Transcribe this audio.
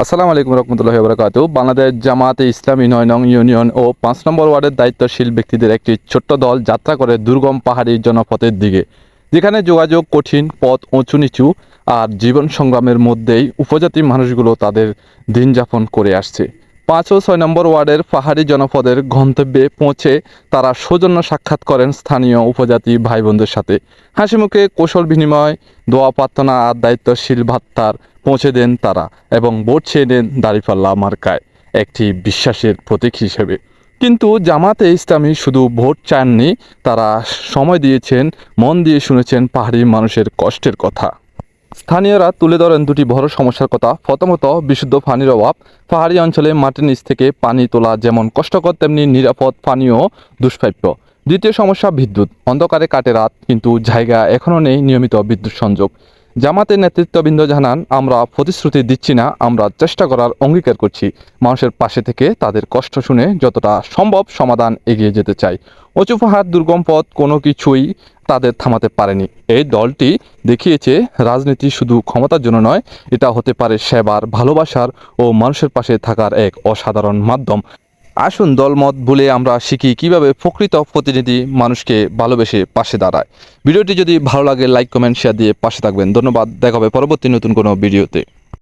আসসালামু আলাইকুম রহমতুল্লাহি ওয়া বারাকাতুহু। বাংলাদেশ জামায়াতে ইসলামী ৯ নং ইউনিয়ন ও ৫ নম্বর ওয়ার্ডের দায়িত্বশীল ব্যক্তিদের একটি ছোট্ট দল যাত্রা করে দুর্গম পাহাড়ি জনপথের দিকে, যেখানে যোগাযোগ কঠিন, পথ উঁচু নিচু আর জীবন সংগ্রামের মধ্যেই উপজাতি মানুষগুলো তাদের দিন যাপন করে আসছে। ৫ ও ৬ নম্বর ওয়ার্ডের পাহাড়ি জনপদের গন্তব্যে পৌঁছে তারা সৌজন্য সাক্ষাৎ করেন স্থানীয় উপজাতি ভাই বোনদের সাথে। হাসিমুখে কৌশল বিনিময়, দোয়া প্রার্থনা আর দায়িত্বশীল ভাত্তার পৌঁছে দেন তারা এবং ভোট চেয়ে নেন দাঁড়িপাল্লা মার্কায় একটি বিশ্বাসের প্রতীক হিসেবে। কিন্তু জামাতে ইসলামী শুধু ভোট চাননি, তারা সময় দিয়েছেন, মন দিয়ে শুনেছেন পাহাড়ি মানুষের কষ্টের কথা। স্থানীয়রা তুলে ধরেন দুটি বড় সমস্যার কথা। প্রথমত, বিশুদ্ধ পানির অভাব। পাহাড়ি অঞ্চলে মাটির নিচ থেকে পানি তোলা যেমন কষ্টকর, তেমনি নিরাপদ পানীয় দুষ্প্রাপ্য। দ্বিতীয় সমস্যা বিদ্যুৎ। অন্ধকারে কাটে রাত, কিন্তু জায়গা এখনও নেই নিয়মিত বিদ্যুৎ সংযোগ। জামাতের নেতৃত্ববৃন্দ জানান, আমরা প্রতিশ্রুতি দিচ্ছি না, আমরা চেষ্টা করার অঙ্গীকার করছি। মানুষের পাশে থেকে তাদের কষ্ট শুনে যতটা সম্ভব সমাধান এগিয়ে যেতে চাই। উঁচু পাহাড়, দুর্গম পথ, কোনো কিছুই তাদের থামাতে পারেনি। এই দলটি দেখিয়েছে রাজনীতি শুধু ক্ষমতার জন্য নয়, এটা হতে পারে সেবার, ভালোবাসার ও মানুষের পাশে থাকার এক অসাধারণ মাধ্যম। আসুন দলমত ভুলে আমরা শিখি কিভাবে প্রকৃত প্রতিনিধি মানুষকে ভালোবেসে পাশে দাঁড়ায়। ভিডিওটি যদি ভালো লাগে লাইক, কমেন্ট, শেয়ার দিয়ে পাশে থাকবেন। ধন্যবাদ। দেখা হবে পরবর্তী নতুন কোনো ভিডিওতে।